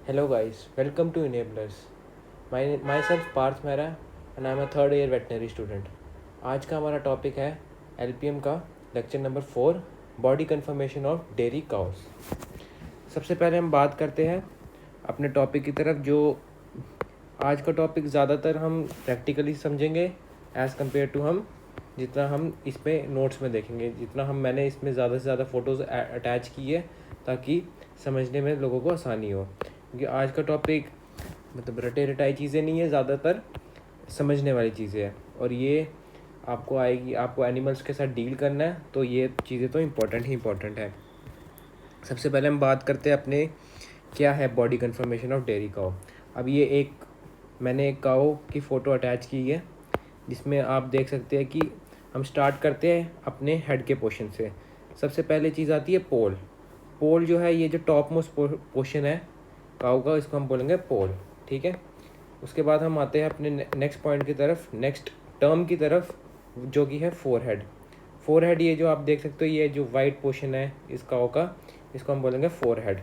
Hello guys, welcome to Enablers. Myself Parth Mehra and I am a third year veterinary student. आज का हमारा topic है LPM का lecture number 4 body confirmation of dairy cows. सबसे पहले हम बात करते हैं अपने टॉपिक की तरफ। जो आज का टॉपिक ज़्यादातर हम प्रैक्टिकली समझेंगे एज़ कम्पेयर टू हम जितना हम इस पे नोट्स में देखेंगे, जितना मैंने इसमें ज़्यादा से ज़्यादा फ़ोटोज़ अटैच की है ताकि समझने में लोगों को आसानी हो। क्योंकि आज का टॉपिक मतलब रटे रटाई चीज़ें नहीं है, ज़्यादातर समझने वाली चीज़ें हैं और ये आपको आएगी। आपको एनिमल्स के साथ डील करना है तो ये चीज़ें तो इम्पॉर्टेंट है। सबसे पहले हम बात करते हैं अपने क्या है body confirmation of dairy cow. अब ये मैंने एक काउ की फ़ोटो अटैच की है जिसमें आप देख सकते हैं कि हम स्टार्ट करते हैं अपने हेड के पोर्शन से। सबसे पहले चीज़ आती है पोल जो है, ये जो टॉप मोस्ट पोर्शन है काऊ का, इसको हम बोलेंगे पोल। ठीक है, उसके बाद हम आते हैं अपने नेक्स्ट पॉइंट की तरफ, नेक्स्ट टर्म की तरफ, जो कि है फोरहेड। ये जो आप देख सकते हो, ये जो वाइट पोर्शन है इस काऊ का, इसको हम बोलेंगे फोरहेड।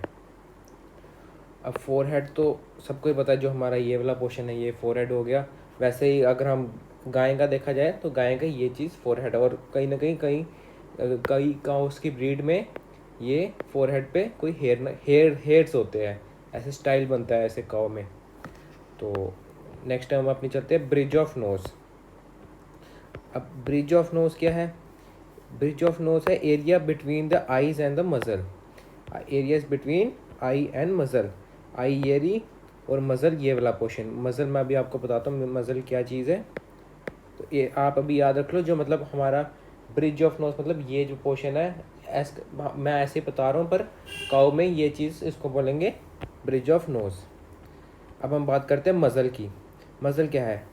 अब फोरहेड तो सबको ही पता है, जो हमारा ये वाला पोर्शन है ये फोरहेड हो गया। वैसे ही अगर हम गाय का देखा जाए तो गाय का ये चीज़ फोरहेड है, और कहीं ना कहीं कई काउस की ब्रीड में ये फोरहेड पे कोई हेयर्स होते हैं, ऐसे स्टाइल बनता है ऐसे काउ में। तो नेक्स्ट हम अपनी चलते हैं ब्रिज ऑफ नोज़। अब ब्रिज ऑफ नोज़ क्या है? ब्रिज ऑफ नोज़ है area between the eyes and the मजल। एरियाज बिटवीन आई एंड मजल, आई एरी और मजल ये वाला पोर्शन। मजल मैं अभी आपको बताता हूँ मजल क्या चीज़ है, तो ये आप अभी याद रख लो। जो मतलब हमारा ब्रिज ऑफ नोज मतलब ये जो पोर्शन है, मैं ऐसे ही बता रहा हूँ, पर काऊ में ये चीज़ इसको बोलेंगे ब्रिज ऑफ नोज़। अब हम बात करते हैं मज़ल की। मज़ल क्या है?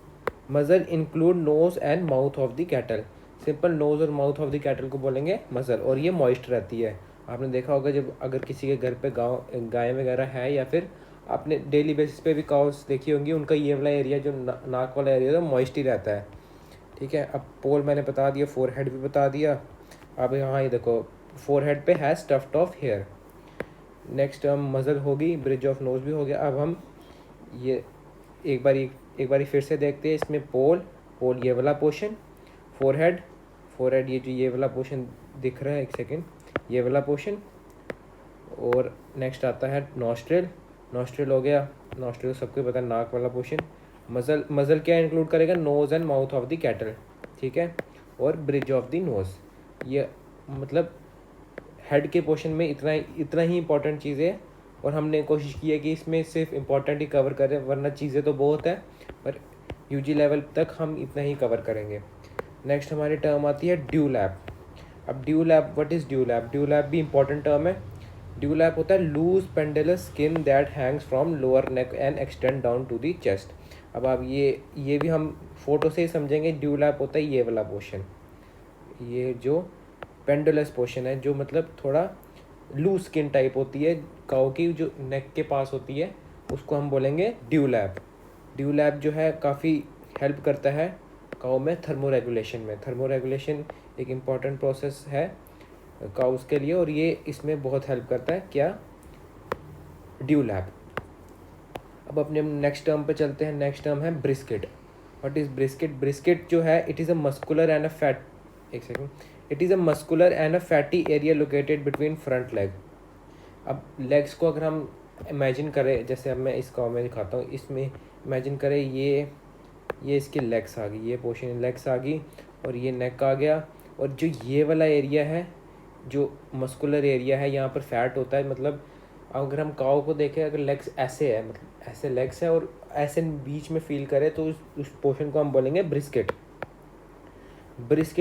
Muzzle include nose and mouth of the cattle. Simple nose और माउथ ऑफ द कैटल को बोलेंगे मज़ल, और ये मॉइस्ट रहती है। आपने देखा होगा जब अगर किसी के घर पे गाय वगैरह है, या फिर आपने डेली बेसिस पे भी काउस देखी होंगी, उनका ये वाला एरिया जो नाक वाला एरिया है मॉइस्ट ही रहता है। ठीक है, अब पोल मैंने बता दिया, फोरहेड भी बता दिया। अब यहाँ ये देखो, फोरहेड पे है स्टफ्ड ऑफ हेयर। नेक्स्ट हम मज़ल होगी, ब्रिज ऑफ नोज़ भी हो गया। अब हम ये एक बारी फिर से देखते हैं। इसमें पोल ये वाला पोर्शन, फोरहेड ये वाला पोर्शन दिख रहा है, एक सेकेंड, ये वाला पोर्शन। और नेक्स्ट आता है नॉस्ट्रिल हो गया। नॉस्ट्रिल सबको पता है, नाक वाला पोर्शन। मज़ल क्या इंक्लूड करेगा? Nose and mouth of the cattle. ठीक है, और ब्रिज ऑफ द नोज़। ये मतलब हेड के पोर्शन में इतना ही इंपॉर्टेंट चीज़ें है, और हमने कोशिश की है कि इसमें सिर्फ इम्पॉर्टेंट ही कवर करें, वरना चीज़ें तो बहुत है, पर यूजी लेवल तक हम इतना ही कवर करेंगे। नेक्स्ट हमारी टर्म आती है ड्यूलैप। अब ड्यूलैप, व्हाट इज़ ड्यूलैप? ड्यूलैप भी इंपॉर्टेंट टर्म है। ड्यूलैप होता है loose pendulous skin that hangs from lower neck and extend down to the chest. अब आप ये भी हम फोटो से ही समझेंगे। ड्यूलैप होता है ये वाला पोर्शन, ये जो पेंडुलस पोर्शन है, जो मतलब थोड़ा लूज स्किन टाइप होती है काऊ की, जो नेक के पास होती है, उसको हम बोलेंगे ड्यूलैप। ड्यूलैप जो है काफ़ी हेल्प करता है काऊ में थर्मोरेगुलेशन में। थर्मोरेगुलेशन एक इम्पॉर्टेंट प्रोसेस है काउस के लिए, और ये इसमें बहुत हेल्प करता है। क्या? ड्यूलैप। अब अपने नेक्स्ट टर्म पे चलते हैं। नेक्स्ट टर्म है brisket. What is brisket? Brisket जो है, it is a muscular and a fat, एक second, it is a muscular and a fatty area located between front leg. अब लेग्स को अगर हम इमेजिन करें, जैसे अब मैं इस काउ में दिखाता हूँ, इसमें इमेजिन करें ये इसकी लेग्स आ गई, ये पोर्शन लेग्स आ गई, और ये नेक आ गया, और जो ये वाला एरिया है, जो मस्कुलर एरिया है, यहाँ पर फैट होता है। मतलब अगर हम काऊ को देखें, अगर लेग्स ऐसे है, मतलब ऐसे लेग्स है, और ऐसे बीच में फील करें, तो उस पोर्शन को हम बोलेंगे ब्रिस्किट।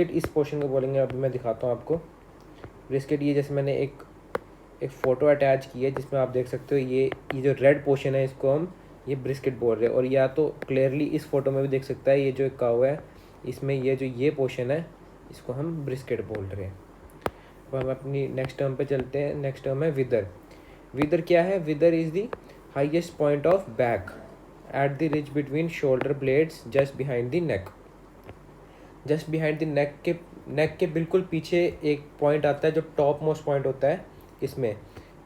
इस पोर्शन को बोलेंगे। अभी मैं दिखाता हूँ आपको ब्रिस्किट। ये जैसे मैंने एक फ़ोटो अटैच की है, जिसमें आप देख सकते हो ये जो रेड पोर्शन है, इसको हम ये ब्रिस्किट बोल रहे हैं। और या तो क्लियरली इस फोटो में भी देख सकता है, ये जो एक काऊ है, इसमें ये पोर्शन है, इसको हम ब्रिस्किट बोल रहे हैं। अब हम अपनी नेक्स्ट टर्म पे चलते हैं। नेक्स्ट टर्म है विदर क्या है? Wither is the highest point of back at the ridge between shoulder blades just behind the neck. Just behind the neck के बिल्कुल पीछे एक पॉइंट आता है, जो टॉप मोस्ट पॉइंट होता है इसमें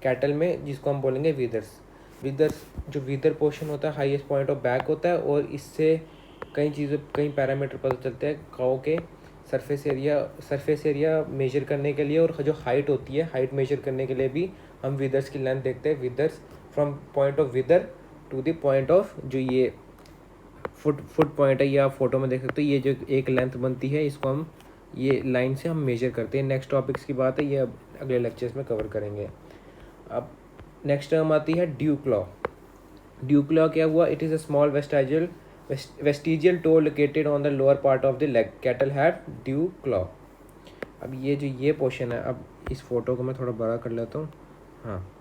कैटल में, जिसको हम बोलेंगे विदर्स। जो विदर पोर्शन होता है हाईएस्ट पॉइंट ऑफ बैक होता है, और इससे कई पैरामीटर पता चलते हैं काऊ के सरफेस एरिया मेजर करने के लिए, और जो हाइट होती है हाइट मेजर करने के लिए भी हम विदर्स की लेंथ देखते हैं। Withers from point of wither to the point of जो ये फुट पॉइंट है, ये आप फोटो में देख सकते हो, ये जो एक लेंथ बनती है इसको हम ये लाइन से हम मेजर करते हैं। नेक्स्ट टॉपिक्स की बात है, ये अब अगले लेक्चर्स में कवर करेंगे। अब नेक्स्ट टर्म आती है ड्यू क्लॉ। ड्यू क्लॉ क्या हुआ? It is a small vestigial toe located on the lower part of the leg. Cattle have dew claw. अब ये पोर्शन है, अब इस फोटो को मैं थोड़ा बड़ा कर लेता हूँ। हाँ,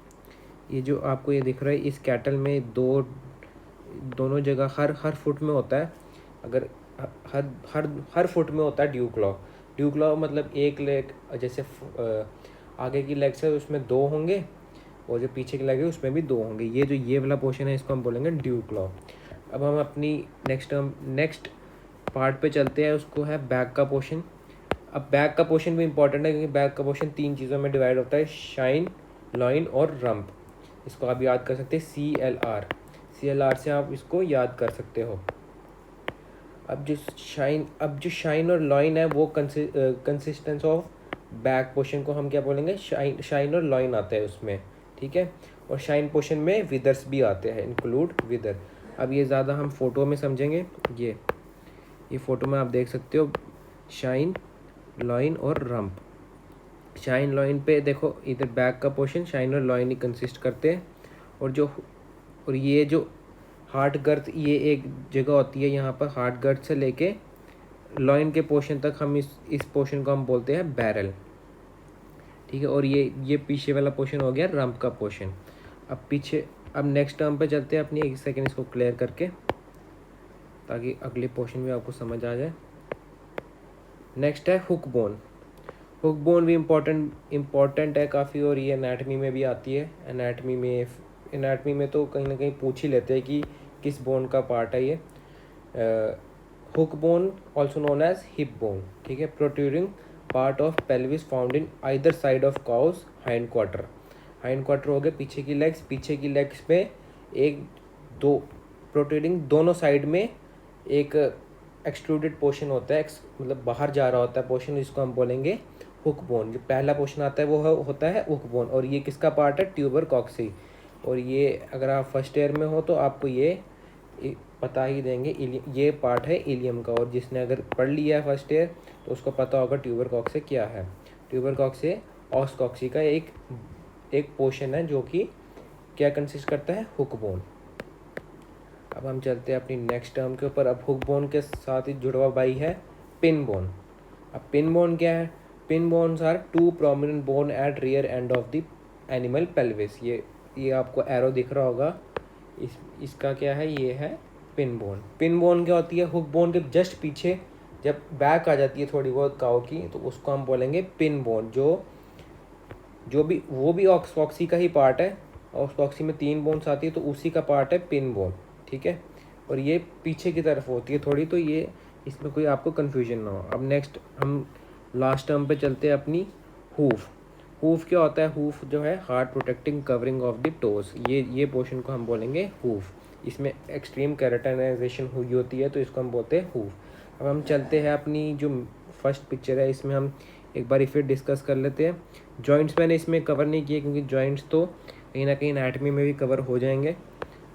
ये जो आपको ये दिख रहा है, इस कैटल में दोनों जगह हर फुट में होता है। अगर हर फुट में होता है ड्यू क्लॉ। ड्यू क्लॉ मतलब एक लेग, जैसे आगे की लेग से उसमें 2 होंगे, और जो पीछे की लेग है उसमें भी 2 होंगे। ये वाला पोर्शन है, इसको हम बोलेंगे ड्यू क्लॉ। अब हम अपनी नेक्स्ट पार्ट पे चलते हैं, उसको है बैक का पोर्शन। अब बैक का पोर्शन भी इंपॉर्टेंट है, क्योंकि बैक का पोर्शन 3 चीज़ों में डिवाइड होता है, शाइन, लॉइन और रम्प। इसको आप याद कर सकते हैं CLR से आप इसको याद कर सकते हो। अब जो शाइन और लॉइन है वो कंसिस्टेंस ऑफ बैक पोर्शन को हम क्या बोलेंगे? शाइन और लॉइन आता है उसमें, ठीक है। और शाइन पोर्शन में विदर्स भी आते हैं, इंक्लूड विदर। अब ये ज़्यादा हम फोटो में समझेंगे। ये फोटो में आप देख सकते हो शाइन, लॉइन और रम्प। शाइन लॉइन पे देखो, इधर बैक का पोर्शन शाइन और लॉइन ही कंसिस्ट करते हैं, और ये जो हार्ट गर्थ, ये एक जगह होती है यहाँ पर, हार्ट गर्थ से लेके लॉइन के पोर्शन तक हम इस पोर्शन को हम बोलते हैं बैरल, ठीक है। और ये पीछे वाला पोर्शन हो गया रम्प का पोर्शन। अब नेक्स्ट टर्म पे चलते हैं अपनी, एक सेकेंड इसको क्लियर करके, ताकि अगले पोर्शन भी आपको समझ आ जाए। नेक्स्ट है हुक बोन। हुक बोन भी इम्पॉर्टेंट है काफ़ी, और ये एनाटमी में भी आती है। एनाटमी में तो कहीं ना कहीं पूछ ही लेते हैं कि किस बोन का पार्ट है ये। Hook bone also known as hip bone, ठीक है। Protruding part of pelvis found in either side of cows hind quarter हो गए पीछे की लेग्स पे प्रोट्रूडिंग दोनों साइड में एक एक्सट्रूडेड पोर्शन होता है, मतलब बाहर जा रहा होता है पोर्शन, इसको हम बोलेंगे हुक बोन। जो पहला पोर्शन आता है वो होता है हुक बोन, और ये किसका पार्ट है? ट्यूबर कॉक्सी। और ये अगर आप फर्स्ट ईयर में हो तो आपको ये पता ही देंगे, ये पार्ट है इलियम का। और जिसने अगर पढ़ लिया है फर्स्ट ईयर तो उसको पता होगा ट्यूबर कॉक्सी क्या है। ट्यूबर कॉक्सी ऑस कॉक्सी का एक पोर्शन है, जो कि क्या कंसिस्ट करता है? Hook bone. अब हम चलते हैं अपनी नेक्स्ट टर्म के ऊपर। अब हुक बोन के साथ ही जुड़ा हुआ भाई है पिन बोन। अब पिन बोन क्या है? Pin bones are 2 prominent bone at rear end of the animal pelvis. ये आपको एरो दिख रहा होगा, इसका क्या है? ये है पिन बोन। पिन बोन क्या होती है? हुक बोन के जस्ट पीछे जब बैक आ जाती है थोड़ी बहुत काऊ की, तो उसको हम बोलेंगे पिन बोन। वो भी ऑक्सी का ही पार्ट है। ऑक्सी में 3 बोन्स आती है, तो उसी का पार्ट है पिन बोन, ठीक है। और ये पीछे की तरफ होती है थोड़ी, तो ये इसमें कोई आपको कन्फ्यूजन ना हो। अब नेक्स्ट हम लास्ट टर्म पे चलते हैं अपनी हूफ। हूफ क्या होता है? हूफ जो है heart protecting covering of the toes, ये पोर्शन को हम बोलेंगे हूफ। इसमें एक्सट्रीम कैरेटाइनाइजेशन हुई होती है, तो इसको हम बोलते हैं हूफ। अब हम चलते हैं अपनी जो फर्स्ट पिक्चर है, इसमें हम एक बार फिर डिस्कस कर लेते हैं। जॉइंट्स मैंने इसमें कवर नहीं किए, क्योंकि जॉइंट्स तो कहीं ना कहीं एनाटमी में भी कवर हो जाएंगे,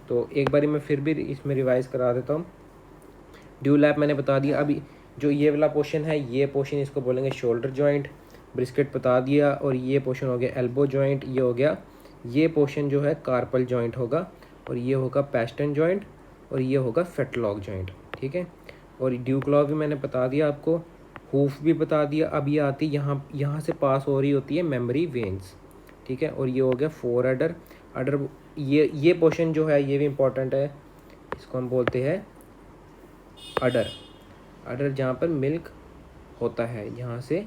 तो एक बारी मैं फिर भी इसमें रिवाइज करा देता हूँ। ड्यू लैप मैंने बता दिया। अभी जो ये वाला पोर्शन है, ये पोर्शन इसको बोलेंगे शोल्डर जॉइंट, ब्रिस्केट बता दिया। और ये पोर्शन हो गया एल्बो जॉइंट, ये हो गया। ये पोर्शन जो है कार्पल जॉइंट होगा, और ये होगा पैस्टन जॉइंट, और ये होगा फेटलॉक जॉइंट, ठीक है। और ड्यू क्लॉ भी मैंने बता दिया आपको, हूफ भी बता दिया। अब ये आती यहाँ से पास हो रही होती है मेमोरी वेन्स, ठीक है। और ये हो गया फोर अडर। ये पोर्शन जो है ये भी इम्पोर्टेंट है, इसको हम बोलते हैं अडर जहाँ पर मिल्क होता है, यहाँ से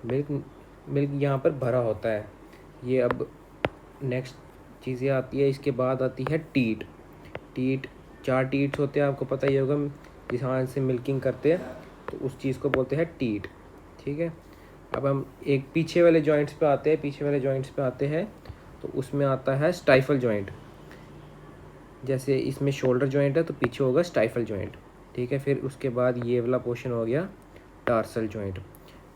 मिल्क यहाँ पर भरा होता है। ये अब नेक्स्ट चीज़ें आती है, इसके बाद आती है टीट। 4 टीट्स होते हैं, आपको पता ही होगा, जहाँ से मिल्किंग करते हैं, तो उस चीज़ को बोलते हैं टीट, ठीक है। अब हम एक पीछे वाले जॉइंट्स पे आते हैं, तो उसमें आता है स्टाइफल जॉइंट। जैसे इसमें शोल्डर जॉइंट है तो पीछे होगा स्टाइफल जॉइंट, ठीक है। फिर उसके बाद ये वाला पोर्शन हो गया टार्सल जॉइंट,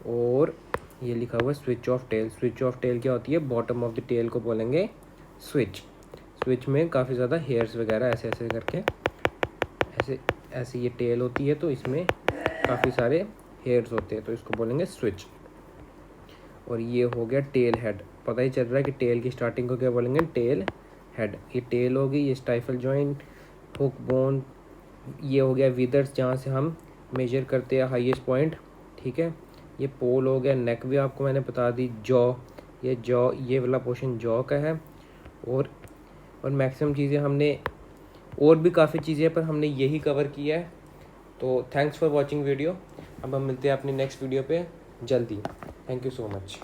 और ये लिखा हुआ है switch of tail. Switch of tail क्या होती है, बॉटम ऑफ द टेल को बोलेंगे स्विच। स्विच में काफ़ी ज़्यादा हेयर्स वगैरह ऐसे ऐसे करके ऐसे ऐसे ये टेल होती है, तो इसमें काफ़ी सारे हेयर्स होते हैं, तो इसको बोलेंगे स्विच। और ये हो गया टेल हेड। पता ही चल रहा है कि टेल की स्टार्टिंग को क्या बोलेंगे, टेल हेड। ये टेल होगी, ये स्टाइफल जॉइंट, हुक बोन, ये हो गया विदर्स जहाँ से हम मेजर करते हैं हाईएस्ट पॉइंट, ठीक है। ये पोल हो गया, नेक भी आपको मैंने बता दी, जॉ, ये जॉ, ये वाला पोर्शन जॉ का है। और मैक्सिमम चीज़ें हमने, और भी काफ़ी चीज़ें पर हमने यही कवर किया है। तो थैंक्स फॉर वॉचिंग वीडियो। अब हम मिलते हैं अपनी नेक्स्ट वीडियो पे जल्दी। Thank you so much.